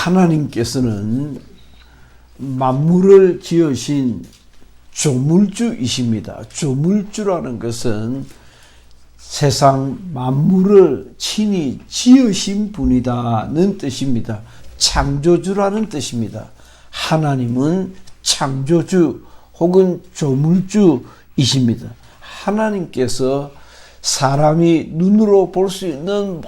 하나님께서는 만물을 지으신 조물주이십니다. 조물주라는 것은 세상 만물을 친히 지으신 분이다는 뜻입니다. 창조주라는 뜻입니다. 하나님은 창조주 혹은 조물주이십니다. 하나님께서 사람이 눈으로 볼 수 있는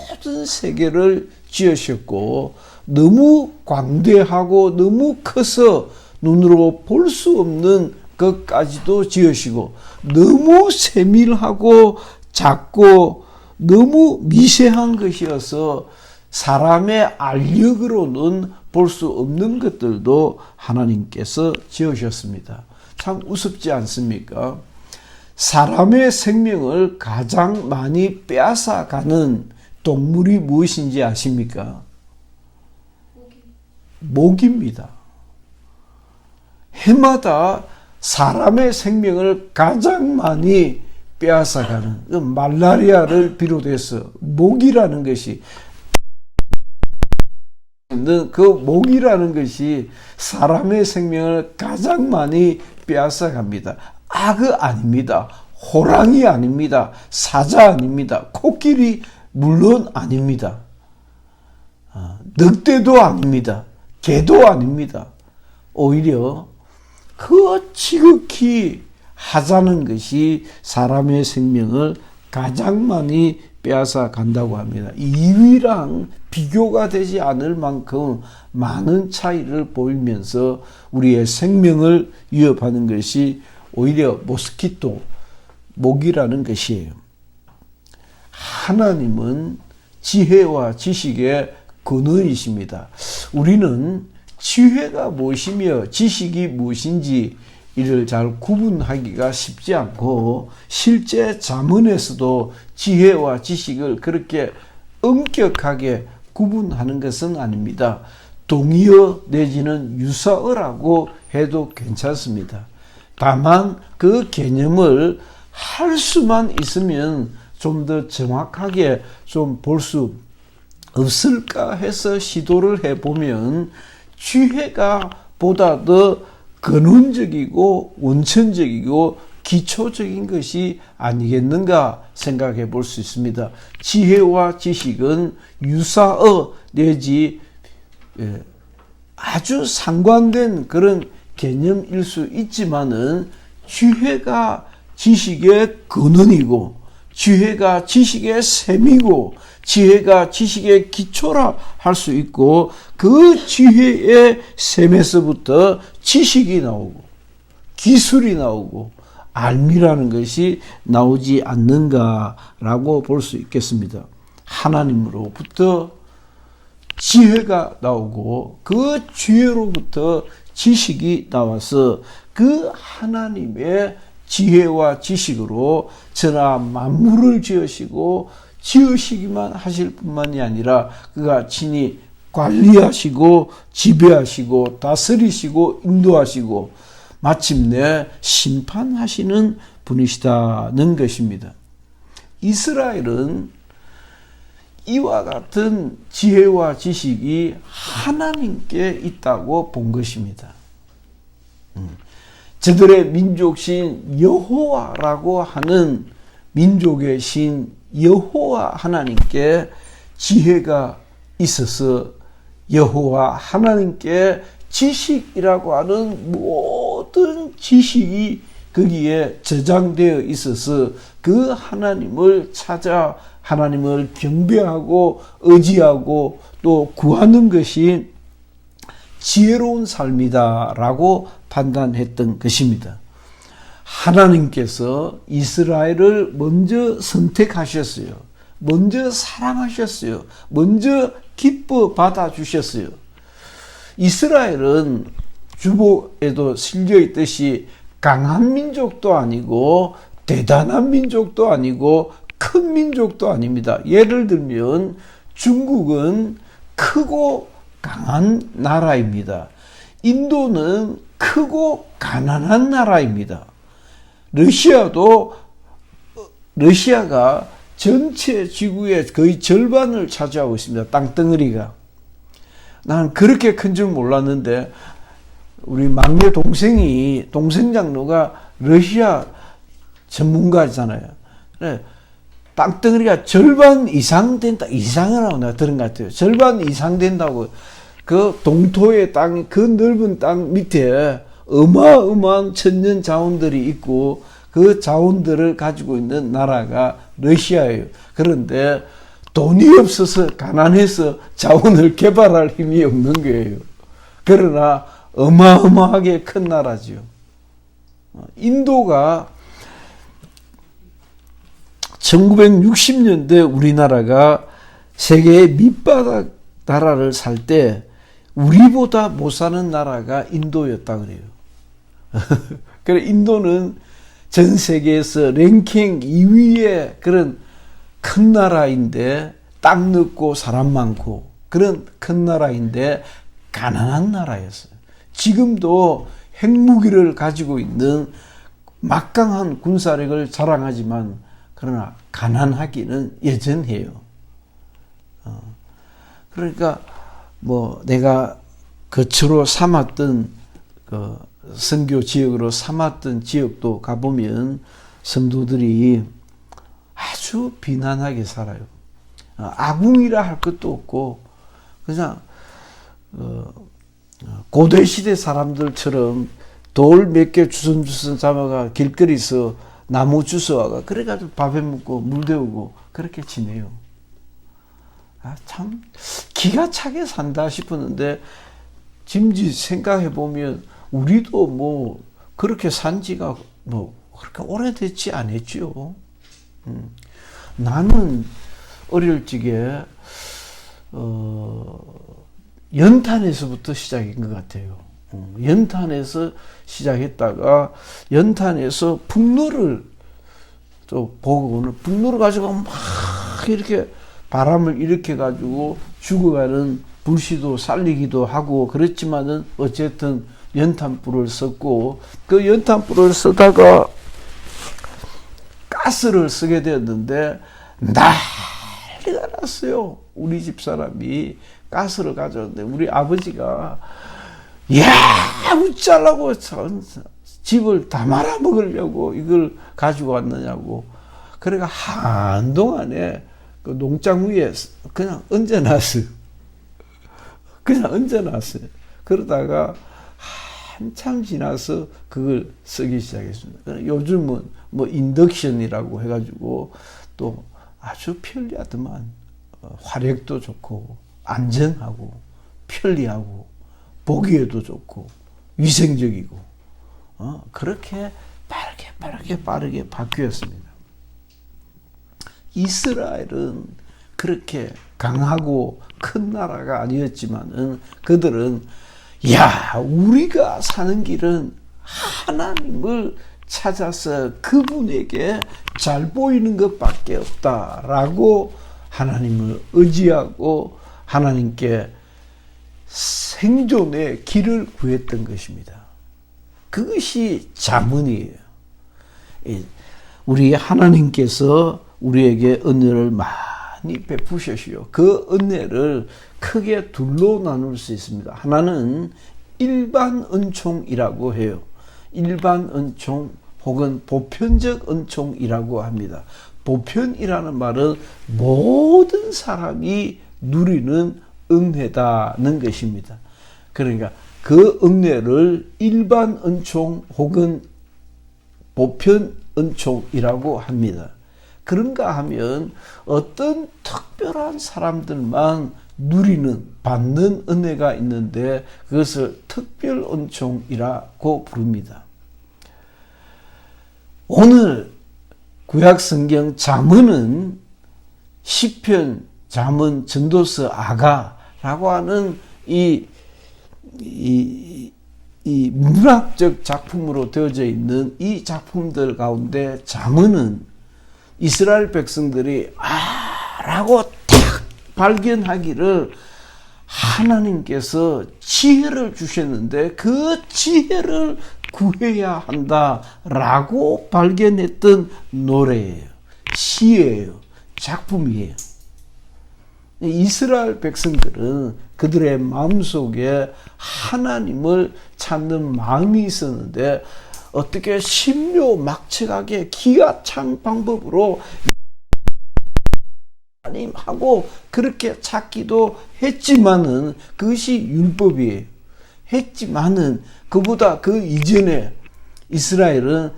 모든 세계를 지으셨고 너무 광대하고 너무 커서 눈으로 볼 수 없는 것까지도 지으시고 너무 세밀하고 작고 너무 미세한 것이어서 사람의 알력으로는 볼 수 없는 것들도 하나님께서 지으셨습니다. 참 우습지 않습니까? 사람의 생명을 가장 많이 빼앗아가는 동물이 무엇인지 아십니까? 모기입니다. 해마다 사람의 생명을 가장 많이 빼앗아가는 말라리아를 비롯해서 모기라는 것이 그 모기라는 것이 사람의 생명을 가장 많이 빼앗아갑니다. 악어 아닙니다. 호랑이 아닙니다. 사자 아닙니다. 코끼리 물론 아닙니다. 늑대도 아닙니다. 개도 아닙니다. 오히려 그 지극히 하찮은 것이 사람의 생명을 가장 많이 빼앗아 간다고 합니다. 2위랑 비교가 되지 않을 만큼 많은 차이를 보이면서 우리의 생명을 위협하는 것이 오히려 모스키토, 모기라는 것이에요. 하나님은 지혜와 지식의 근원이십니다. 우리는 지혜가 무엇이며 지식이 무엇인지 이를 잘 구분하기가 쉽지 않고 실제 잠언에서도 지혜와 지식을 그렇게 엄격하게 구분하는 것은 아닙니다. 동의어 내지는 유사어라고 해도 괜찮습니다. 다만 그 개념을 할 수만 있으면 좀 더 정확하게 좀 볼 수 없을까 해서 시도를 해보면 지혜가 보다 더 근원적이고 원천적이고 기초적인 것이 아니겠는가 생각해 볼 수 있습니다. 지혜와 지식은 유사어 내지 아주 상관된 그런 개념일 수 있지만은 지혜가 지식의 근원이고 지혜가 지식의 셈이고 지혜가 지식의 기초라 할 수 있고 그 지혜의 셈에서부터 지식이 나오고 기술이 나오고 알미라는 것이 나오지 않는가라고 볼 수 있겠습니다. 하나님으로부터 지혜가 나오고 그 지혜로부터 지식이 나와서 그 하나님의 지혜와 지식으로 천하 만물을 지으시고 지으시기만 하실 뿐만이 아니라 그가 친히 관리하시고 지배하시고 다스리시고 인도하시고 마침내 심판하시는 분이시다는 것입니다. 이스라엘은 이와 같은 지혜와 지식이 하나님께 있다고 본 것입니다. 저들의 민족신 여호와라고 하는 민족의 신 여호와 하나님께 지혜가 있어서 여호와 하나님께 지식이라고 하는 모든 지식이 거기에 저장되어 있어서 그 하나님을 찾아 하나님을 경배하고 의지하고 또 구하는 것이 지혜로운 삶이다라고 판단했던 것입니다. 하나님께서 이스라엘을 먼저 선택하셨어요. 먼저 사랑하셨어요. 먼저 기뻐 받아주셨어요. 이스라엘은 주보에도 실려 있듯이 강한 민족도 아니고 대단한 민족도 아니고 큰 민족도 아닙니다. 예를 들면 중국은 크고 강한 나라입니다. 인도는 크고 가난한 나라입니다. 러시아가 전체 지구의 거의 절반을 차지하고 있습니다. 땅덩어리가. 난 그렇게 큰 줄 몰랐는데 우리 막내 동생 장로가 러시아 전문가잖아요. 그래, 땅덩어리가 절반 이상 된다. 이상이라고 내가 들은 것 같아요. 절반 이상 된다고. 그 동토의 땅, 그 넓은 땅 밑에 어마어마한 천년 자원들이 있고 그 자원들을 가지고 있는 나라가 러시아예요. 그런데 돈이 없어서 가난해서 자원을 개발할 힘이 없는 거예요. 그러나 어마어마하게 큰 나라지요. 인도가 1960년대 우리나라가 세계의 밑바닥 나라를 살 때 우리보다 못 사는 나라가 인도였다 그래요. 그래 인도는 전 세계에서 랭킹 2위의 그런 큰 나라인데 땅 넓고 사람 많고 그런 큰 나라인데 가난한 나라였어요. 지금도 핵무기를 가지고 있는 막강한 군사력을 자랑하지만 그러나 가난하기는 여전해요. 그러니까 뭐 내가 거처로 삼았던 그 선교 지역으로 삼았던 지역도 가보면 성도들이 아주 비난하게 살아요. 아궁이라 할 것도 없고 그냥 고대시대 사람들처럼 돌 몇 개 주섬주섬 잡아가 길거리에서 나무 주워와가 그래가지고 밥해 먹고 물 데우고 그렇게 지내요. 참 기가 차게 산다 싶었는데 짐지 생각해 보면 우리도 뭐 그렇게 산 지가 뭐 그렇게 오래됐지 않았죠. 나는 어릴 적에 연탄에서부터 시작인 것 같아요. 연탄에서 시작했다가 연탄에서 풍로를 또 보고는 풍로를 가지고 막 이렇게 바람을 일으켜 가지고 죽어가는 불씨도 살리기도 하고 그랬지만은 어쨌든 연탄불을 썼고 그 연탄불을 쓰다가 가스를 쓰게 되었는데 난리가 났어요. 우리 집 사람이 가스를 가져왔는데 우리 아버지가 야 웃자려고 집을 다 말아먹으려고 이걸 가지고 왔느냐고. 그러니까 한동안에 그 농장 위에 그냥 얹어놨어요. 그냥 얹어놨어요. 그러다가 한참 지나서 그걸 쓰기 시작했습니다. 요즘은 뭐 인덕션이라고 해가지고 또 아주 편리하더만 화력도 좋고 안전하고 편리하고 보기에도 좋고 위생적이고 그렇게 빠르게 바뀌었습니다. 이스라엘은 그렇게 강하고 큰 나라가 아니었지만은 그들은 우리가 사는 길은 하나님을 찾아서 그분에게 잘 보이는 것밖에 없다라고 하나님을 의지하고 하나님께 생존의 길을 구했던 것입니다. 그것이 잠언이에요. 우리 하나님께서 우리에게 은혜를 많이 베푸셨어요. 그 은혜를 크게 둘로 나눌 수 있습니다. 하나는 일반 은총이라고 해요. 일반 은총 혹은 보편적 은총이라고 합니다. 보편이라는 말은 모든 사람이 누리는 은혜다는 것입니다. 그러니까 그 은혜를 일반 은총 혹은 보편 은총이라고 합니다. 그런가 하면 어떤 특별한 사람들만 받는 은혜가 있는데 그것을 특별 은총이라고 부릅니다. 오늘 구약 성경 잠언은 시편, 잠언, 전도서, 아가라고 하는 이 문학적 작품으로 되어져 있는 이 작품들 가운데 잠언은 이스라엘 백성들이 라고 딱 발견하기를 하나님께서 지혜를 주셨는데 그 지혜를 구해야 한다라고 발견했던 노래예요. 시예요. 작품이에요. 이스라엘 백성들은 그들의 마음속에 하나님을 찾는 마음이 있었는데 어떻게 신묘막측하게 기가 찬 방법으로 하나님하고 그렇게 찾기도 했지만은 그것이 율법이에요. 했지만은 그보다 그 이전에 이스라엘은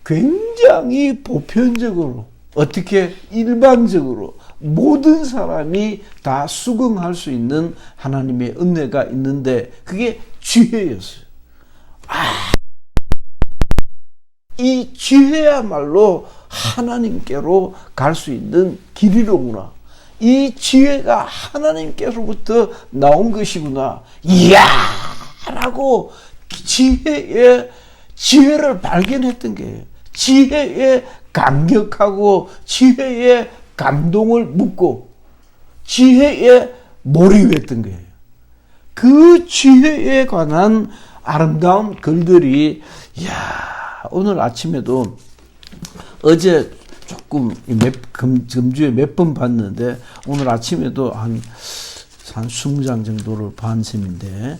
굉장히 보편적으로 어떻게 일반적으로 모든 사람이 다 수긍할 수 있는 하나님의 은혜가 있는데 그게 지혜였어요. 이 지혜야말로 하나님께로 갈 수 있는 길이로구나. 이 지혜가 하나님께로부터 나온 것이구나. 이야! 라고 지혜를 발견했던 거예요. 지혜에 감격하고 지혜에 감동을 묻고 지혜에 몰입했던 거예요. 그 지혜에 관한 아름다운 글들이 오늘 아침에도 어제 조금 금주에 몇 번 봤는데 오늘 아침에도 한 20장 정도를 본 셈인데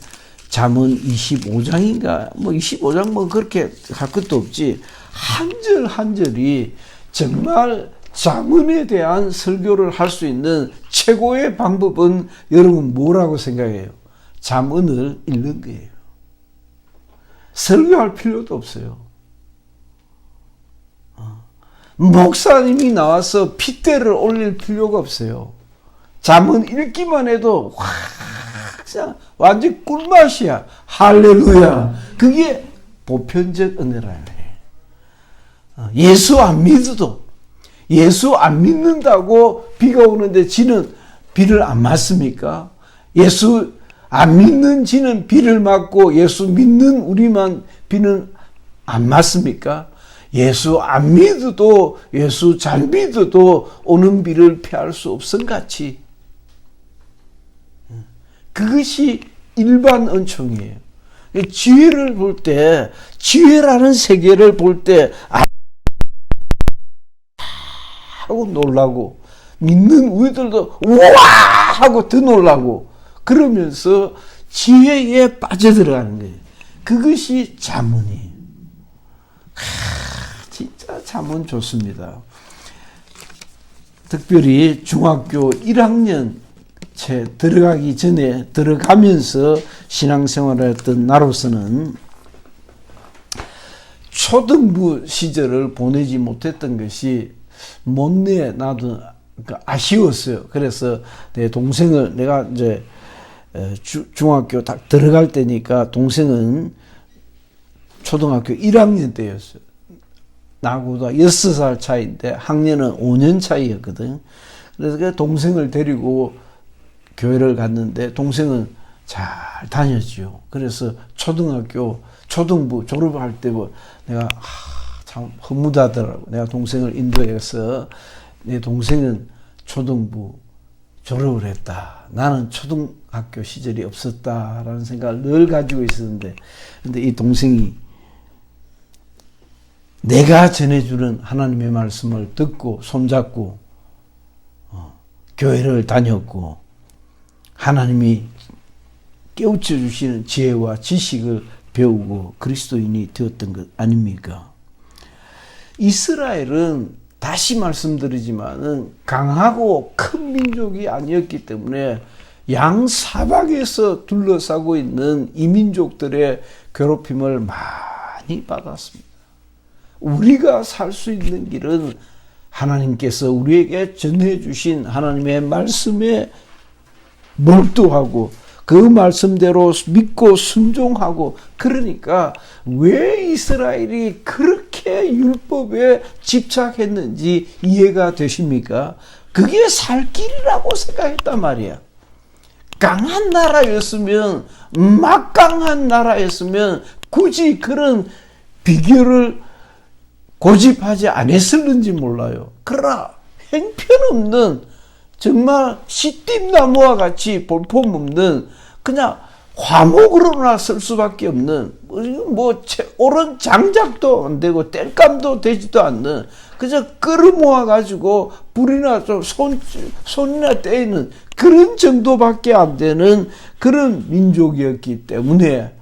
잠언 25장인가 25장 그렇게 할 것도 없지 한 절 한 절이 정말 잠언에 대한 설교를 할 수 있는 최고의 방법은 여러분 뭐라고 생각해요? 잠언을 읽는 거예요. 설교할 필요도 없어요. 목사님이 나와서 핏대를 올릴 필요가 없어요. 잠언 읽기만 해도 완전 꿀맛이야. 할렐루야. 그게 보편적 은혜라는 거예요. 예수 안 믿어도 예수 안 믿는다고 비가 오는데 지는 비를 안 맞습니까? 예수 안 믿는 지는 비를 맞고 예수 믿는 우리만 비는 안 맞습니까? 예수 안 믿어도 예수 잘 믿어도 오는 비를 피할 수 없음 같이 그것이 일반 은총이에요. 지혜를 볼 때 지혜라는 세계를 볼 때 하고 놀라고 믿는 우리들도 우와 하고 더 놀라고 그러면서 지혜에 빠져들어가는 거예요. 그것이 잠언이에요. 진짜 잠언 좋습니다. 특별히 중학교 1학년 채 들어가기 전에 들어가면서 신앙생활을 했던 나로서는 초등부 시절을 보내지 못했던 것이 못내 나도 아쉬웠어요. 그래서 내 동생을 내가 이제 중학교 딱 들어갈 때니까 동생은 초등학교 1학년 때였어요. 나보다 6살 차이인데 학년은 5년 차이였거든. 그래서 그 동생을 데리고 교회를 갔는데 동생은 잘 다녔죠. 그래서 초등부 졸업할 때 내가 참 허무하더라고. 내가 동생을 인도해서 내 동생은 초등부 졸업을 했다. 나는 초등학교 시절이 없었다라는 생각을 늘 가지고 있었는데 근데 이 동생이 내가 전해주는 하나님의 말씀을 듣고 손잡고 교회를 다녔고 하나님이 깨우쳐 주시는 지혜와 지식을 배우고 그리스도인이 되었던 것 아닙니까? 이스라엘은 다시 말씀드리지만은 강하고 큰 민족이 아니었기 때문에 양사방에서 둘러싸고 있는 이민족들의 괴롭힘을 많이 받았습니다. 우리가 살 수 있는 길은 하나님께서 우리에게 전해주신 하나님의 말씀에 몰두하고 그 말씀대로 믿고 순종하고 그러니까 왜 이스라엘이 그렇게 율법에 집착했는지 이해가 되십니까? 그게 살 길이라고 생각했단 말이야. 강한 나라였으면 막강한 나라였으면 굳이 그런 비교를 고집하지 않았을는지 몰라요. 그러나 형편없는 정말 시띠나무와 같이 볼품없는 그냥 화목으로나 쓸 수밖에 없는 옳은 장작도 안 되고 땔감도 되지도 않는 그저 끌어모아 가지고 불이나 좀 손이나 떼이는 그런 정도밖에 안 되는 그런 민족이었기 때문에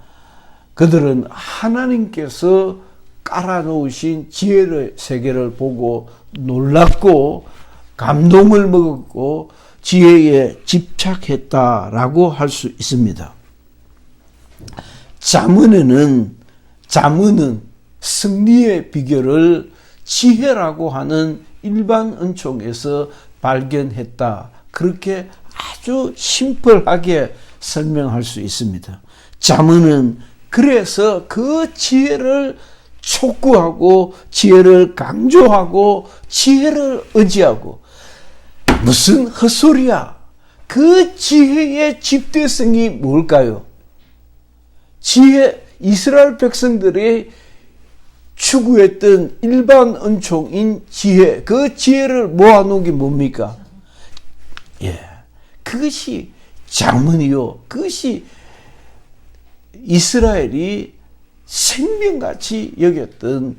그들은 하나님께서 깔아놓으신 지혜의 세계를 보고 놀랐고 감동을 먹었고 지혜에 집착했다라고 할 수 있습니다. 잠언은 승리의 비결을 지혜라고 하는 일반 은총에서 발견했다. 그렇게 아주 심플하게 설명할 수 있습니다. 잠언은 그래서 그 지혜를 촉구하고 지혜를 강조하고 지혜를 의지하고 무슨 헛소리야. 그 지혜의 집대성이 뭘까요? 이스라엘 백성들이 추구했던 일반 은총인 지혜, 그 지혜를 모아놓은 게 뭡니까? 그것이 잠언이요. 그것이 이스라엘이 생명같이 여겼던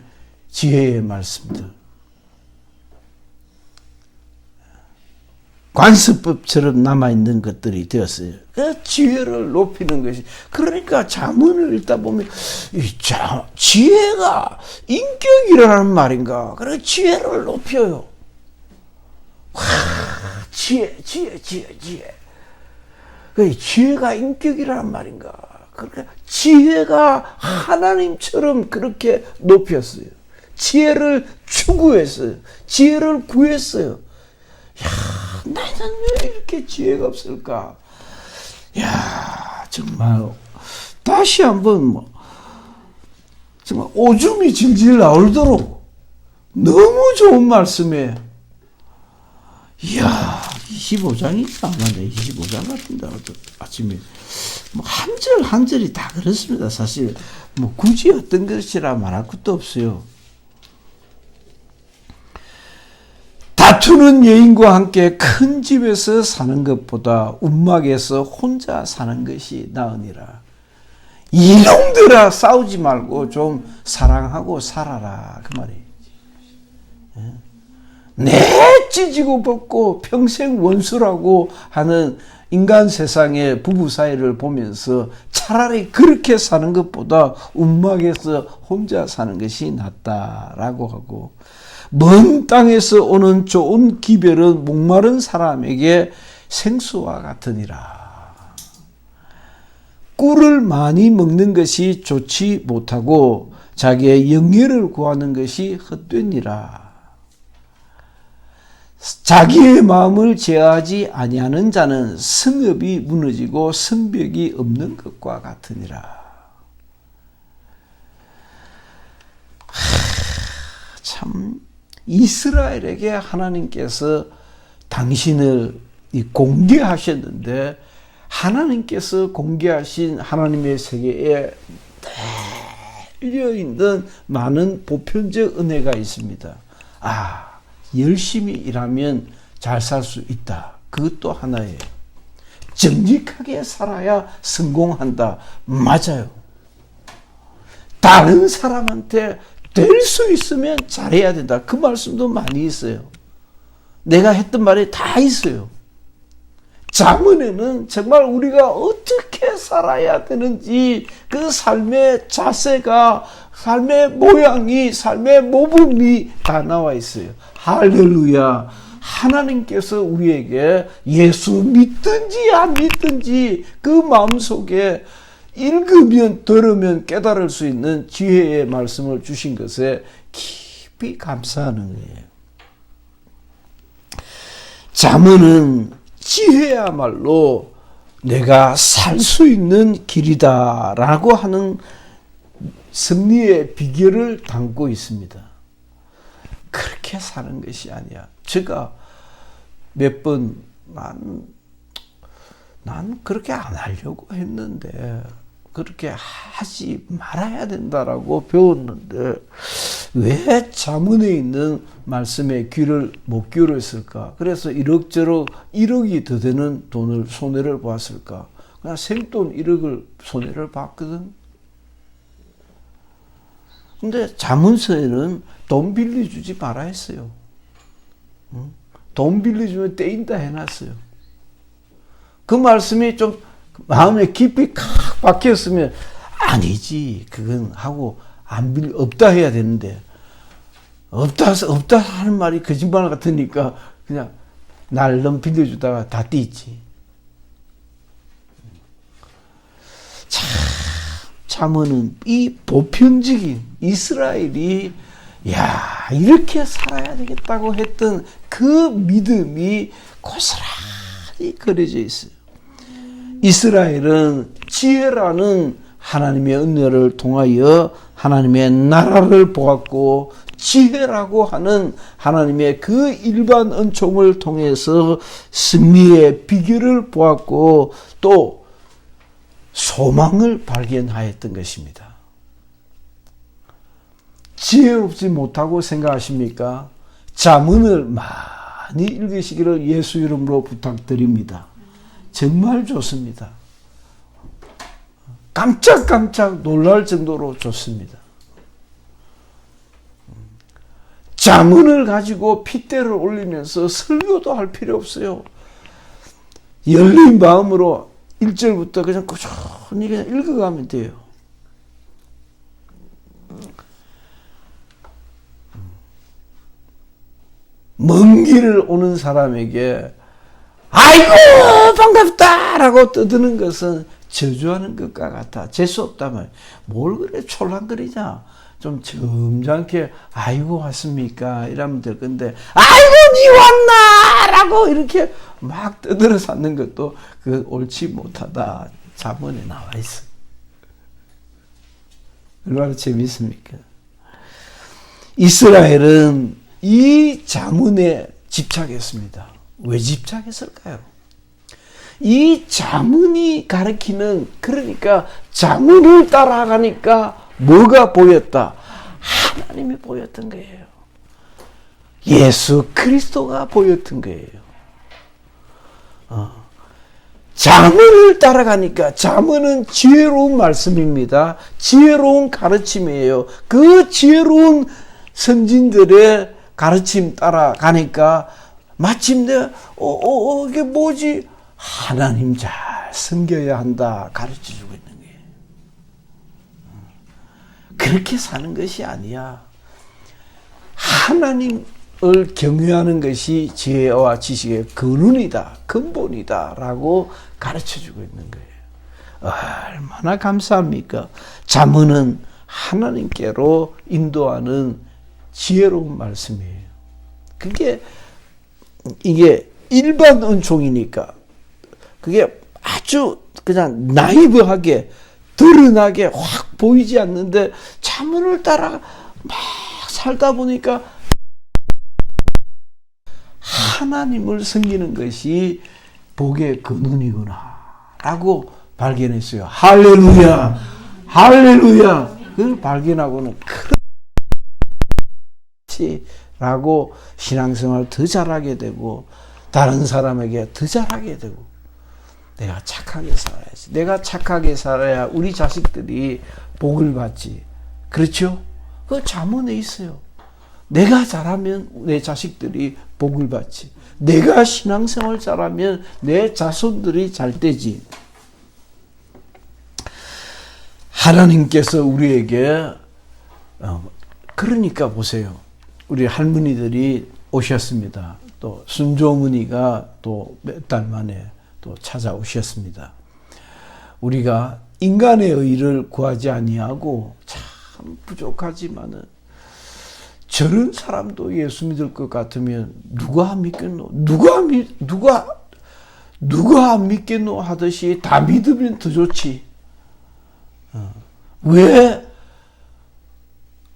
지혜의 말씀들. 관습법처럼 남아있는 것들이 되었어요. 그 지혜를 높이는 것이. 그러니까 잠언을 읽다 보면 지혜가 인격이라는 말인가. 그래 지혜를 높여요. 지혜. 그 지혜가 인격이라는 말인가. 그러니까 지혜가 하나님처럼 그렇게 높였어요. 지혜를 추구했어요. 지혜를 구했어요. 나는 왜 이렇게 지혜가 없을까? 정말 다시 한번 정말 오줌이 질질 나오도록 너무 좋은 말씀에 25장이 아마네 25장 같은데 아침에 한 절 한 절이 다 그렇습니다. 사실 굳이 어떤 것이라 말할 것도 없어요. 다투는 여인과 함께 큰 집에서 사는 것보다 움막에서 혼자 사는 것이 나으니라. 이놈들아 싸우지 말고 좀 사랑하고 살아라. 그 말이에요. 내 찢고 벗고 평생 원수라고 하는 인간 세상의 부부 사이를 보면서 차라리 그렇게 사는 것보다 움막에서 혼자 사는 것이 낫다라고 하고, 먼 땅에서 오는 좋은 기별은 목마른 사람에게 생수와 같으니라. 꿀을 많이 먹는 것이 좋지 못하고 자기의 영예를 구하는 것이 헛되니라. 자기의 마음을 제어하지 아니하는 자는 성읍이 무너지고 성벽이 없는 것과 같으니라. 참 이스라엘에게 하나님께서 당신을 공개하셨는데, 하나님께서 공개하신 하나님의 세계에 달려있는 많은 보편적 은혜가 있습니다. 열심히 일하면 잘 살 수 있다. 그것도 하나예요. 정직하게 살아야 성공한다. 맞아요. 다른 사람한테 될 수 있으면 잘해야 된다. 그 말씀도 많이 있어요. 내가 했던 말이 다 있어요. 잠언에는 정말 우리가 어떻게 살아야 되는지 그 삶의 자세가, 삶의 모양이, 삶의 모범이 다 나와 있어요. 할렐루야. 하나님께서 우리에게 예수 믿든지 안 믿든지 그 마음속에 읽으면 들으면 깨달을 수 있는 지혜의 말씀을 주신 것에 깊이 감사하는 거예요. 잠언은 지혜야말로 내가 살 수 있는 길이다라고 하는 승리의 비결을 담고 있습니다. 그렇게 사는 것이 아니야. 제가 몇 번 난 그렇게 안 하려고 했는데, 그렇게 하지 말아야 된다라고 배웠는데 왜 잠언에 있는 말씀에 귀를 못 기울였을까? 그래서 이럭저럭 1억이 더 되는 돈을 손해를 봤을까? 그냥 생돈 1억을 손해를 봤거든. 근데 잠언서에는 돈 빌려주지 말아 했어요. 돈 빌려주면 떼인다 해놨어요. 그 말씀이 좀 마음에 깊이 칵 박혔으면 아니지 그건 하고 없다 해야 되는데 없다 하는 말이 거짓말 같으니까 그냥 날름 빌려주다가 다 띄지. 잠언은 이 보편적인 이스라엘이 이렇게 살아야 되겠다고 했던 그 믿음이 고스란히 그려져 있어요. 이스라엘은 지혜라는 하나님의 은혜를 통하여 하나님의 나라를 보았고 지혜라고 하는 하나님의 그 일반 은총을 통해서 승리의 비결을 보았고 또 소망을 발견하였던 것입니다. 지혜롭지 못하고 생각하십니까? 잠언을 많이 읽으시기를 예수 이름으로 부탁드립니다. 정말 좋습니다. 깜짝깜짝 놀랄 정도로 좋습니다. 잠언을 가지고 핏대를 올리면서 설교도 할 필요 없어요. 열린 마음으로 1절부터 그냥 꾸준히 그냥 읽어가면 돼요. 먼 길을 오는 사람에게 아이고 반갑다 라고 떠드는 것은 저주하는 것과 같아. 재수 없다면 뭘 그래 촐랑거리냐. 좀 점잖게 아이고 왔습니까 이러면 될 건데 아이고 니 왔나 라고 이렇게 막 떠들어 쌓는 것도 그 옳지 못하다. 잠언에 나와 있어. 얼마나 재밌습니까? 이스라엘은 이 잠언에 집착했습니다. 왜 집착했을까요? 이 잠언이 가리키는 그러니까 잠언을 따라가니까 뭐가 보였다? 하나님이 보였던 거예요. 예수 그리스도가 보였던 거예요. 잠언을 따라가니까 잠언은 지혜로운 말씀입니다. 지혜로운 가르침이에요. 그 지혜로운 선진들의 가르침 따라가니까 마침내 이게 뭐지? 하나님 잘 섬겨야 한다 가르쳐주고 있는 거예요. 그렇게 사는 것이 아니야. 하나님을 경외하는 것이 지혜와 지식의 근원이다, 근본이다 라고 가르쳐주고 있는 거예요. 얼마나 감사합니까? 잠언은 하나님께로 인도하는 지혜로운 말씀이에요. 이게 일반 은총이니까 그게 아주 그냥 나이브하게 드러나게 확 보이지 않는데 잠언을 따라 막 살다 보니까 하나님을 섬기는 것이 복의 근원이구나 라고 발견했어요. 할렐루야 할렐루야. 그걸 발견하고는 그렇지 라고 신앙생활 더 잘하게 되고 다른 사람에게 더 잘하게 되고 내가 착하게 살아야지. 내가 착하게 살아야 우리 자식들이 복을 받지. 그렇죠? 그 잠언에 있어요. 내가 잘하면 내 자식들이 복을 받지. 내가 신앙생활 잘하면 내 자손들이 잘 되지. 하나님께서 우리에게 그러니까 보세요. 우리 할머니들이 오셨습니다. 또 순조 어머니가 또 몇 달 만에 또 찾아오셨습니다. 우리가 인간의 의를 구하지 아니하고 참 부족하지만은 저런 사람도 예수 믿을 것 같으면 누가 안 믿겠노? 누가 안 믿겠노 하듯이 다 믿으면 더 좋지. 왜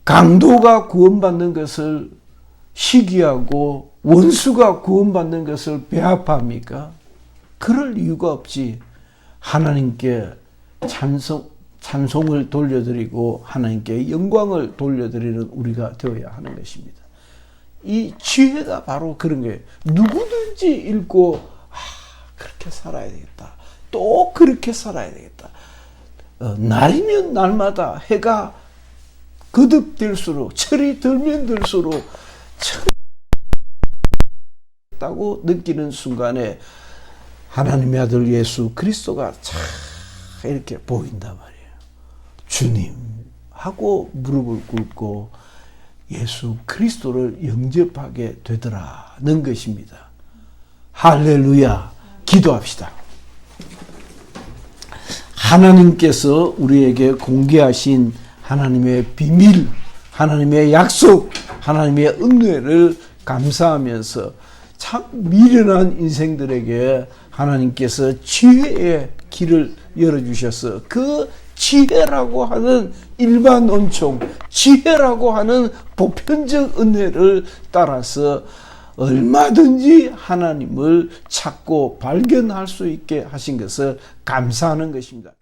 강도가 구원받는 것을 시기하고 원수가 구원받는 것을 배합합니까? 그럴 이유가 없지. 하나님께 찬송을 돌려드리고 하나님께 영광을 돌려드리는 우리가 되어야 하는 것입니다. 이 지혜가 바로 그런 거예요. 누구든지 읽고 그렇게 살아야 되겠다. 또 그렇게 살아야 되겠다. 날이면 날마다 해가 거듭될수록 철이 들면 들수록 다고 느끼는 순간에 하나님의 아들 예수 그리스도가 참 이렇게 보인단 말이에요. 주님 하고 무릎을 꿇고 예수 그리스도를 영접하게 되더라는 것입니다. 할렐루야. 기도합시다. 하나님께서 우리에게 공개하신 하나님의 비밀, 하나님의 약속, 하나님의 은혜를 감사하면서 참 미련한 인생들에게 하나님께서 지혜의 길을 열어주셔서 그 지혜라고 하는 일반 은총, 지혜라고 하는 보편적 은혜를 따라서 얼마든지 하나님을 찾고 발견할 수 있게 하신 것을 감사하는 것입니다.